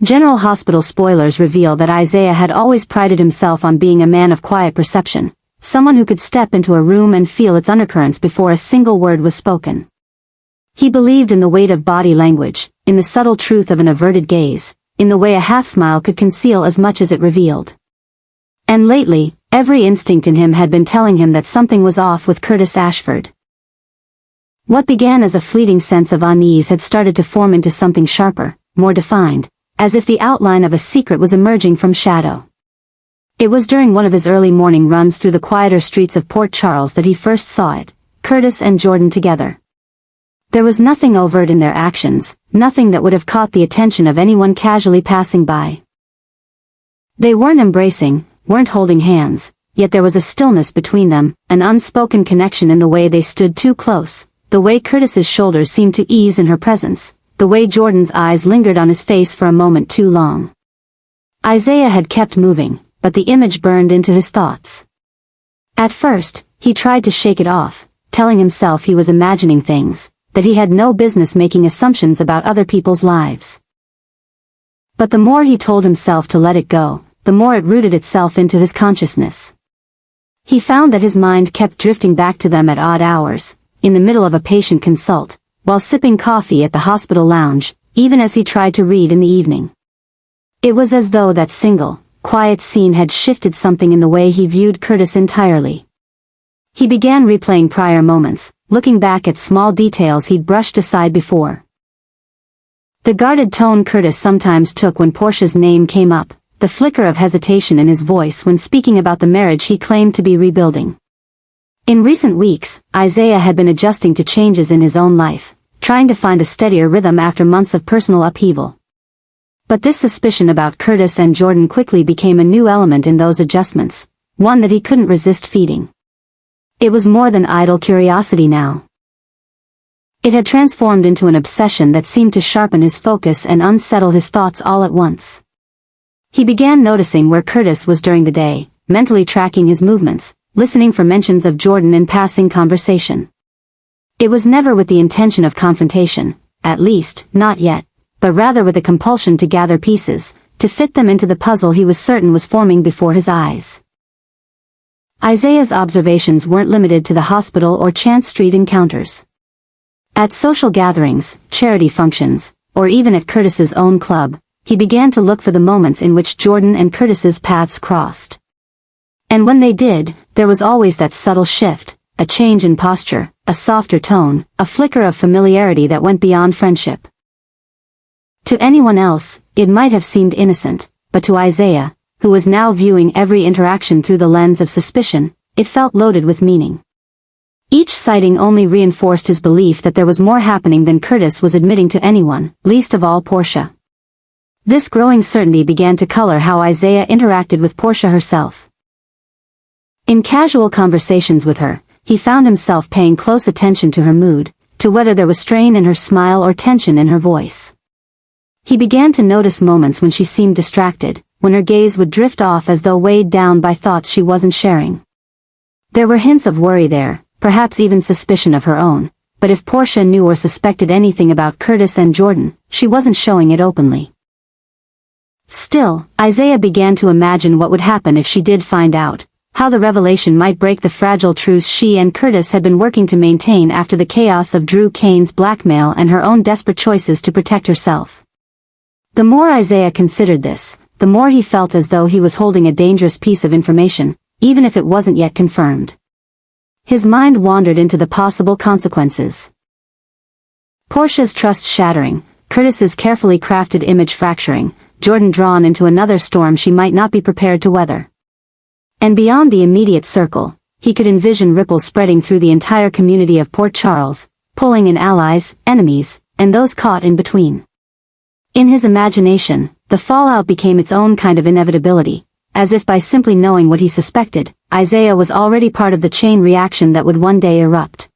General Hospital spoilers reveal that Isaiah had always prided himself on being a man of quiet perception, someone who could step into a room and feel its undercurrents before a single word was spoken. He believed in the weight of body language, in the subtle truth of an averted gaze, in the way a half-smile could conceal as much as it revealed. And lately, every instinct in him had been telling him that something was off with Curtis Ashford. What began as a fleeting sense of unease had started to form into something sharper, more defined, as if the outline of a secret was emerging from shadow. It was during one of his early morning runs through the quieter streets of Port Charles that he first saw it, Curtis and Jordan together. There was nothing overt in their actions, nothing that would have caught the attention of anyone casually passing by. They weren't embracing, weren't holding hands, yet there was a stillness between them, an unspoken connection in the way they stood too close, the way Curtis's shoulders seemed to ease in her presence, the way Jordan's eyes lingered on his face for a moment too long. Isaiah had kept moving, but the image burned into his thoughts. At first, he tried to shake it off, telling himself he was imagining things, that he had no business making assumptions about other people's lives. But the more he told himself to let it go, the more it rooted itself into his consciousness. He found that his mind kept drifting back to them at odd hours, in the middle of a patient consult, while sipping coffee at the hospital lounge, even as he tried to read in the evening. It was as though that single, quiet scene had shifted something in the way he viewed Curtis entirely. He began replaying prior moments, looking back at small details he'd brushed aside before. The guarded tone Curtis sometimes took when Portia's name came up, the flicker of hesitation in his voice when speaking about the marriage he claimed to be rebuilding. In recent weeks, Isaiah had been adjusting to changes in his own life, trying to find a steadier rhythm after months of personal upheaval. But this suspicion about Curtis and Jordan quickly became a new element in those adjustments, one that he couldn't resist feeding. It was more than idle curiosity now. It had transformed into an obsession that seemed to sharpen his focus and unsettle his thoughts all at once. He began noticing where Curtis was during the day, mentally tracking his movements, listening for mentions of Jordan in passing conversation. It was never with the intention of confrontation, at least, not yet, but rather with a compulsion to gather pieces, to fit them into the puzzle he was certain was forming before his eyes. Isaiah's observations weren't limited to the hospital or chance street encounters. At social gatherings, charity functions, or even at Curtis's own club, he began to look for the moments in which Jordan and Curtis's paths crossed. And when they did, there was always that subtle shift, a change in posture, a softer tone, a flicker of familiarity that went beyond friendship. To anyone else, it might have seemed innocent, but to Isaiah, who was now viewing every interaction through the lens of suspicion, it felt loaded with meaning. Each sighting only reinforced his belief that there was more happening than Curtis was admitting to anyone, least of all Portia. This growing certainty began to color how Isaiah interacted with Portia herself. In casual conversations with her, he found himself paying close attention to her mood, to whether there was strain in her smile or tension in her voice. He began to notice moments when she seemed distracted, when her gaze would drift off as though weighed down by thoughts she wasn't sharing. There were hints of worry there, perhaps even suspicion of her own, but if Portia knew or suspected anything about Curtis and Jordan, she wasn't showing it openly. Still, Isaiah began to imagine what would happen if she did find out, how the revelation might break the fragile truce she and Curtis had been working to maintain after the chaos of Drew Kane's blackmail and her own desperate choices to protect herself. The more Isaiah considered this, the more he felt as though he was holding a dangerous piece of information, even if it wasn't yet confirmed. His mind wandered into the possible consequences. Portia's trust shattering, Curtis's carefully crafted image fracturing, Jordan drawn into another storm she might not be prepared to weather. And beyond the immediate circle, he could envision ripples spreading through the entire community of Port Charles, pulling in allies, enemies, and those caught in between. In his imagination, the fallout became its own kind of inevitability, as if by simply knowing what he suspected, Isaiah was already part of the chain reaction that would one day erupt.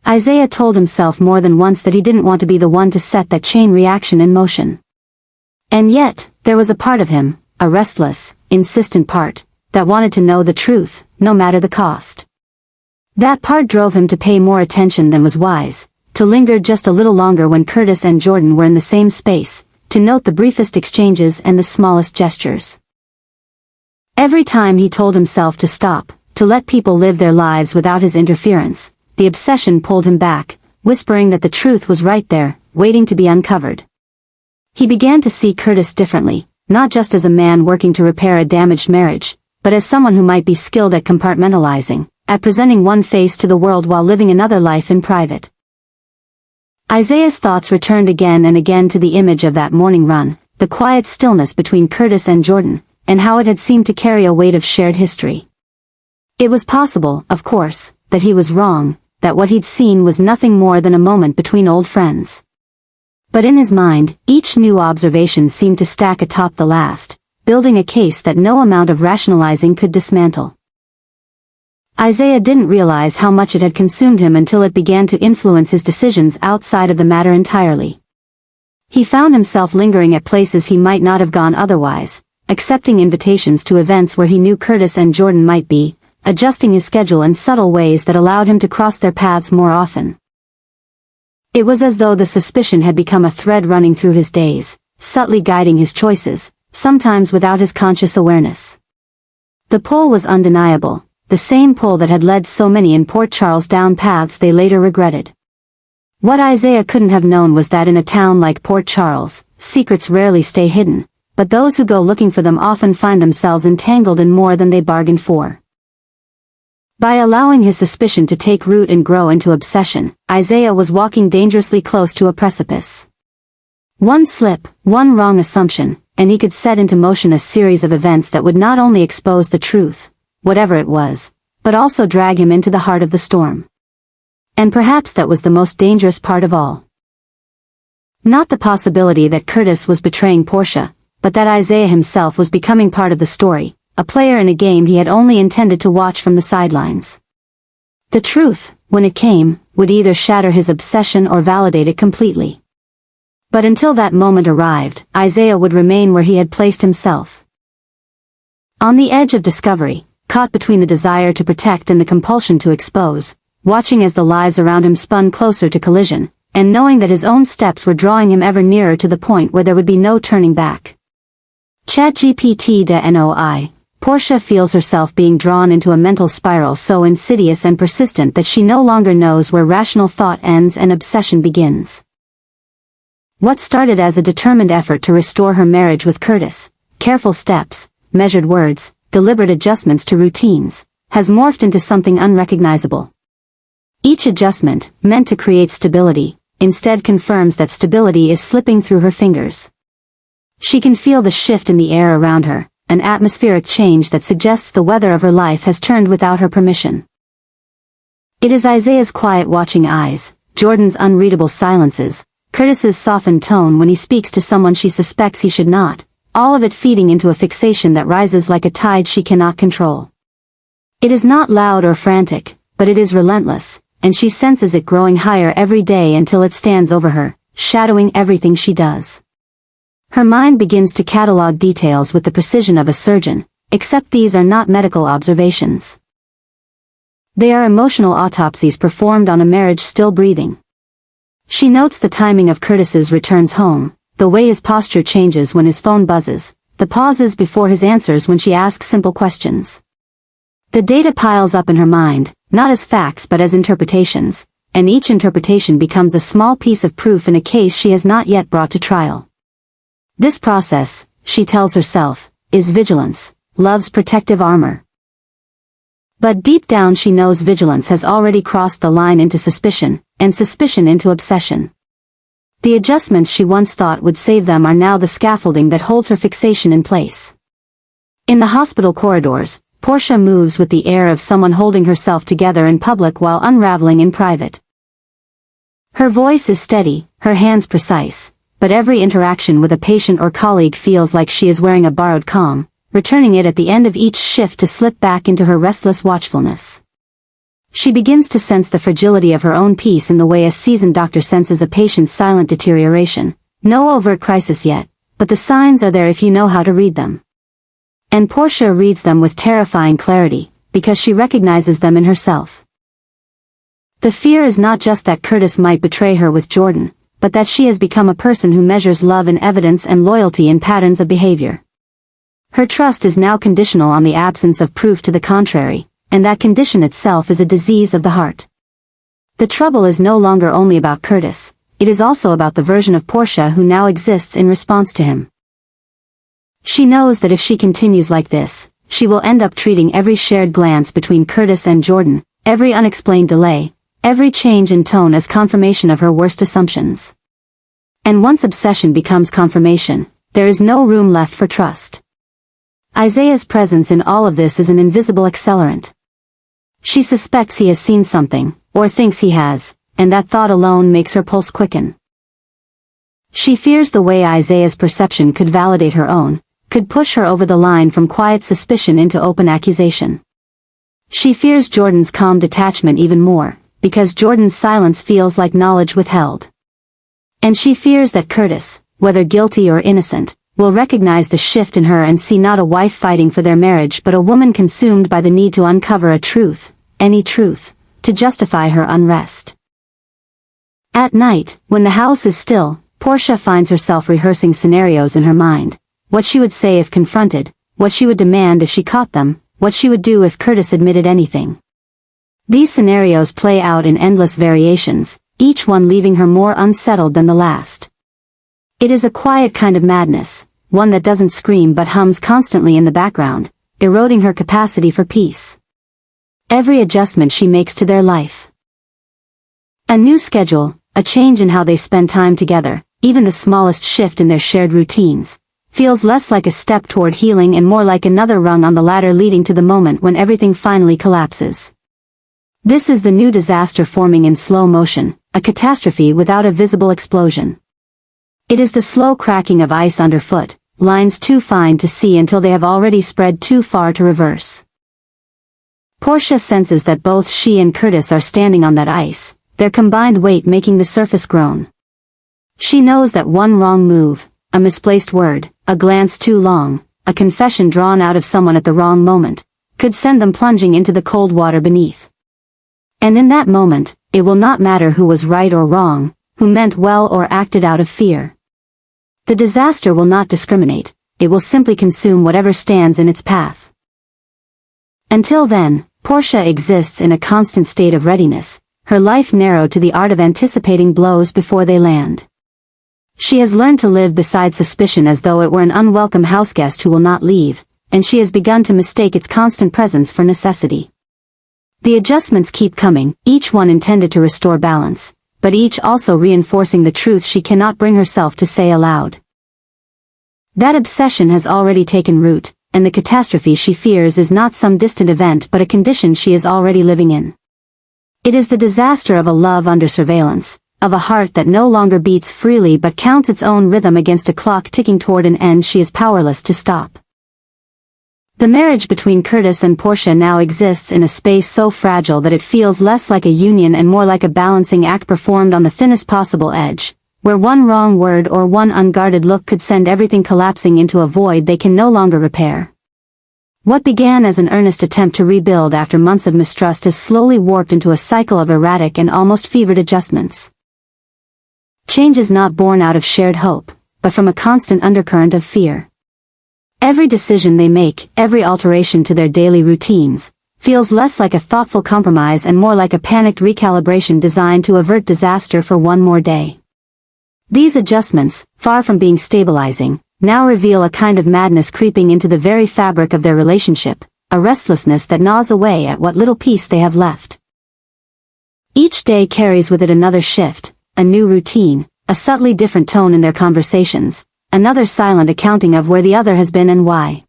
Isaiah told himself more than once that he didn't want to be the one to set that chain reaction in motion. And yet, there was a part of him, a restless, insistent part, that wanted to know the truth, no matter the cost. That part drove him to pay more attention than was wise, to linger just a little longer when Curtis and Jordan were in the same space, to note the briefest exchanges and the smallest gestures. Every time he told himself to stop, to let people live their lives without his interference, the obsession pulled him back, whispering that the truth was right there, waiting to be uncovered. He began to see Curtis differently, not just as a man working to repair a damaged marriage, but as someone who might be skilled at compartmentalizing, at presenting one face to the world while living another life in private. Isaiah's thoughts returned again and again to the image of that morning run, the quiet stillness between Curtis and Jordan, and how it had seemed to carry a weight of shared history. It was possible, of course, that he was wrong, that what he'd seen was nothing more than a moment between old friends. But in his mind, each new observation seemed to stack atop the last, building a case that no amount of rationalizing could dismantle. Isaiah didn't realize how much it had consumed him until it began to influence his decisions outside of the matter entirely. He found himself lingering at places he might not have gone otherwise, accepting invitations to events where he knew Curtis and Jordan might be, adjusting his schedule in subtle ways that allowed him to cross their paths more often. It was as though the suspicion had become a thread running through his days, subtly guiding his choices, sometimes without his conscious awareness. The pull was undeniable, the same pull that had led so many in Port Charles down paths they later regretted. What Isaiah couldn't have known was that in a town like Port Charles, secrets rarely stay hidden, but those who go looking for them often find themselves entangled in more than they bargained for. By allowing his suspicion to take root and grow into obsession, Isaiah was walking dangerously close to a precipice. One slip, one wrong assumption, and he could set into motion a series of events that would not only expose the truth, whatever it was, but also drag him into the heart of the storm. And perhaps that was the most dangerous part of all. Not the possibility that Curtis was betraying Portia, but that Isaiah himself was becoming part of the story, a player in a game he had only intended to watch from the sidelines. The truth, when it came, would either shatter his obsession or validate it completely. But until that moment arrived, Isaiah would remain where he had placed himself. On the edge of discovery, caught between the desire to protect and the compulsion to expose, watching as the lives around him spun closer to collision, and knowing that his own steps were drawing him ever nearer to the point where there would be no turning back. ChatGPT.noi. Portia feels herself being drawn into a mental spiral so insidious and persistent that she no longer knows where rational thought ends and obsession begins. What started as a determined effort to restore her marriage with Curtis, careful steps, measured words, deliberate adjustments to routines, has morphed into something unrecognizable. Each adjustment, meant to create stability, instead confirms that stability is slipping through her fingers. She can feel the shift in the air around her, an atmospheric change that suggests the weather of her life has turned without her permission. It is Isaiah's quiet watching eyes, Jordan's unreadable silences, Curtis's softened tone when he speaks to someone she suspects he should not, all of it feeding into a fixation that rises like a tide she cannot control. It is not loud or frantic, but it is relentless, and she senses it growing higher every day until it stands over her, shadowing everything she does. Her mind begins to catalog details with the precision of a surgeon, except these are not medical observations. They are emotional autopsies performed on a marriage still breathing. She notes the timing of Curtis's returns home, the way his posture changes when his phone buzzes, the pauses before his answers when she asks simple questions. The data piles up in her mind, not as facts but as interpretations, and each interpretation becomes a small piece of proof in a case she has not yet brought to trial. This process, she tells herself, is vigilance, love's protective armor. But deep down she knows vigilance has already crossed the line into suspicion, and suspicion into obsession. The adjustments she once thought would save them are now the scaffolding that holds her fixation in place. In the hospital corridors, Portia moves with the air of someone holding herself together in public while unraveling in private. Her voice is steady, her hands precise, but every interaction with a patient or colleague feels like she is wearing a borrowed calm, returning it at the end of each shift to slip back into her restless watchfulness. She begins to sense the fragility of her own peace in the way a seasoned doctor senses a patient's silent deterioration. No overt crisis yet, but the signs are there if you know how to read them. And Portia reads them with terrifying clarity, because she recognizes them in herself. The fear is not just that Curtis might betray her with Jordan, but that she has become a person who measures love in evidence and loyalty in patterns of behavior. Her trust is now conditional on the absence of proof to the contrary, and that condition itself is a disease of the heart. The trouble is no longer only about Curtis, it is also about the version of Portia who now exists in response to him. She knows that if she continues like this, she will end up treating every shared glance between Curtis and Jordan, every unexplained delay, every change in tone as confirmation of her worst assumptions. And once obsession becomes confirmation, there is no room left for trust. Isaiah's presence in all of this is an invisible accelerant. She suspects he has seen something, or thinks he has, and that thought alone makes her pulse quicken. She fears the way Isaiah's perception could validate her own, could push her over the line from quiet suspicion into open accusation. She fears Jordan's calm detachment even more, because Jordan's silence feels like knowledge withheld. And she fears that Curtis, whether guilty or innocent, will recognize the shift in her and see not a wife fighting for their marriage but a woman consumed by the need to uncover a truth, any truth, to justify her unrest. At night, when the house is still, Portia finds herself rehearsing scenarios in her mind. What she would say if confronted, what she would demand if she caught them, what she would do if Curtis admitted anything. These scenarios play out in endless variations, each one leaving her more unsettled than the last. It is a quiet kind of madness, one that doesn't scream but hums constantly in the background, eroding her capacity for peace. Every adjustment she makes to their life. A new schedule, a change in how they spend time together, even the smallest shift in their shared routines, feels less like a step toward healing and more like another rung on the ladder leading to the moment when everything finally collapses. This is the new disaster forming in slow motion, a catastrophe without a visible explosion. It is the slow cracking of ice underfoot, lines too fine to see until they have already spread too far to reverse. Portia senses that both she and Curtis are standing on that ice, their combined weight making the surface groan. She knows that one wrong move, a misplaced word, a glance too long, a confession drawn out of someone at the wrong moment, could send them plunging into the cold water beneath. And in that moment, it will not matter who was right or wrong, who meant well or acted out of fear. The disaster will not discriminate, it will simply consume whatever stands in its path. Until then, Portia exists in a constant state of readiness, her life narrowed to the art of anticipating blows before they land. She has learned to live beside suspicion as though it were an unwelcome houseguest who will not leave, and she has begun to mistake its constant presence for necessity. The adjustments keep coming, each one intended to restore balance, but each also reinforcing the truth she cannot bring herself to say aloud. That obsession has already taken root, and the catastrophe she fears is not some distant event but a condition she is already living in. It is the disaster of a love under surveillance, of a heart that no longer beats freely but counts its own rhythm against a clock ticking toward an end she is powerless to stop. The marriage between Curtis and Portia now exists in a space so fragile that it feels less like a union and more like a balancing act performed on the thinnest possible edge, where one wrong word or one unguarded look could send everything collapsing into a void they can no longer repair. What began as an earnest attempt to rebuild after months of mistrust is slowly warped into a cycle of erratic and almost fevered adjustments. Change is not born out of shared hope, but from a constant undercurrent of fear. Every decision they make, every alteration to their daily routines, feels less like a thoughtful compromise and more like a panicked recalibration designed to avert disaster for one more day. These adjustments, far from being stabilizing, now reveal a kind of madness creeping into the very fabric of their relationship, a restlessness that gnaws away at what little peace they have left. Each day carries with it another shift, a new routine, a subtly different tone in their conversations, another silent accounting of where the other has been and why.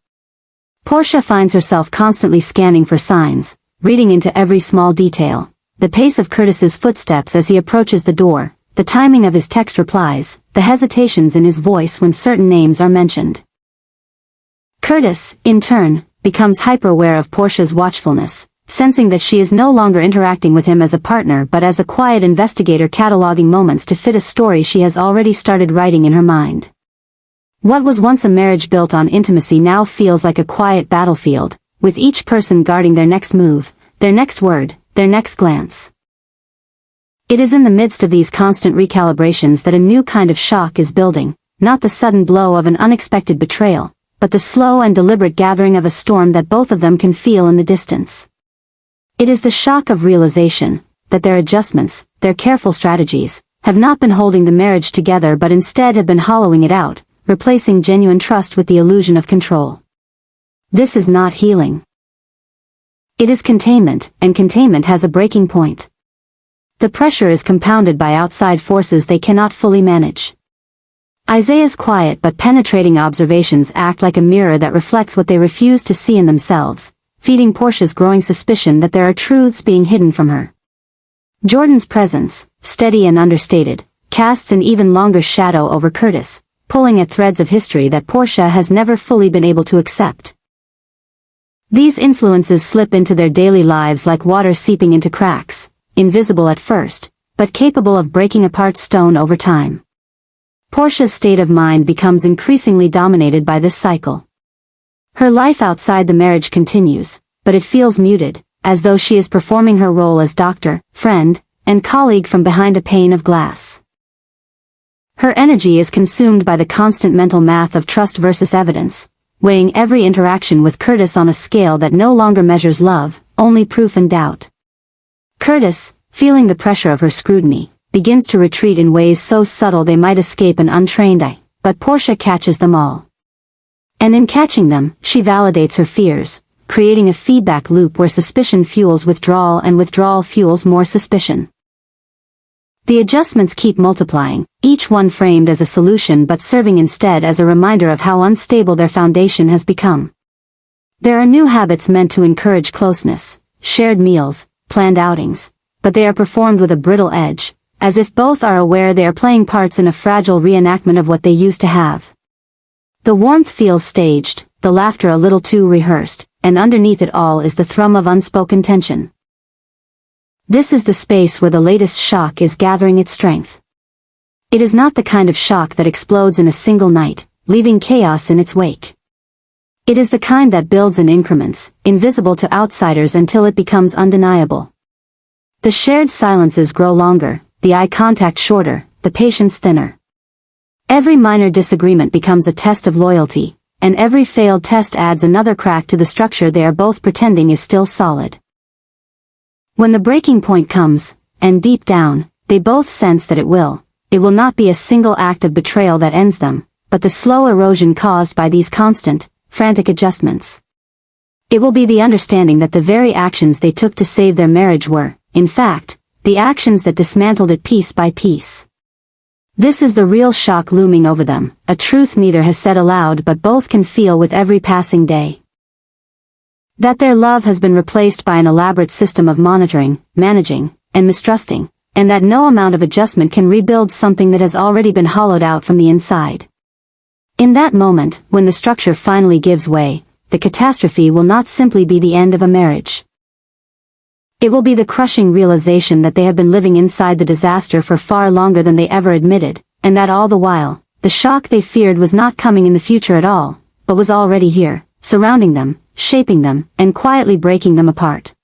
Portia finds herself constantly scanning for signs, reading into every small detail, the pace of Curtis's footsteps as he approaches the door, the timing of his text replies, the hesitations in his voice when certain names are mentioned. Curtis, in turn, becomes hyper-aware of Portia's watchfulness, sensing that she is no longer interacting with him as a partner but as a quiet investigator cataloging moments to fit a story she has already started writing in her mind. What was once a marriage built on intimacy now feels like a quiet battlefield, with each person guarding their next move, their next word, their next glance. It is in the midst of these constant recalibrations that a new kind of shock is building, not the sudden blow of an unexpected betrayal, but the slow and deliberate gathering of a storm that both of them can feel in the distance. It is the shock of realization that their adjustments, their careful strategies, have not been holding the marriage together but instead have been hollowing it out, replacing genuine trust with the illusion of control. This is not healing. It is containment, and containment has a breaking point. The pressure is compounded by outside forces they cannot fully manage. Isaiah's quiet but penetrating observations act like a mirror that reflects what they refuse to see in themselves, feeding Portia's growing suspicion that there are truths being hidden from her. Jordan's presence, steady and understated, casts an even longer shadow over Curtis, pulling at threads of history that Portia has never fully been able to accept. These influences slip into their daily lives like water seeping into cracks, invisible at first, but capable of breaking apart stone over time. Portia's state of mind becomes increasingly dominated by this cycle. Her life outside the marriage continues, but it feels muted, as though she is performing her role as doctor, friend, and colleague from behind a pane of glass. Her energy is consumed by the constant mental math of trust versus evidence, weighing every interaction with Curtis on a scale that no longer measures love, only proof and doubt. Curtis, feeling the pressure of her scrutiny, begins to retreat in ways so subtle they might escape an untrained eye, but Portia catches them all. And in catching them, she validates her fears, creating a feedback loop where suspicion fuels withdrawal and withdrawal fuels more suspicion. The adjustments keep multiplying, each one framed as a solution but serving instead as a reminder of how unstable their foundation has become. There are new habits meant to encourage closeness, shared meals, planned outings, but they are performed with a brittle edge, as if both are aware they are playing parts in a fragile reenactment of what they used to have. The warmth feels staged, the laughter a little too rehearsed, and underneath it all is the thrum of unspoken tension. This is the space where the latest shock is gathering its strength. It is not the kind of shock that explodes in a single night, leaving chaos in its wake. It is the kind that builds in increments, invisible to outsiders until it becomes undeniable. The shared silences grow longer, the eye contact shorter, the patience thinner. Every minor disagreement becomes a test of loyalty, and every failed test adds another crack to the structure they are both pretending is still solid. When the breaking point comes, and deep down, they both sense that it will not be a single act of betrayal that ends them, but the slow erosion caused by these constant, frantic adjustments. It will be the understanding that the very actions they took to save their marriage were, in fact, the actions that dismantled it piece by piece. This is the real shock looming over them, a truth neither has said aloud but both can feel with every passing day. That their love has been replaced by an elaborate system of monitoring, managing, and mistrusting, and that no amount of adjustment can rebuild something that has already been hollowed out from the inside. In that moment, when the structure finally gives way, the catastrophe will not simply be the end of a marriage. It will be the crushing realization that they have been living inside the disaster for far longer than they ever admitted, and that all the while, the shock they feared was not coming in the future at all, but was already here, surrounding them, shaping them, and quietly breaking them apart.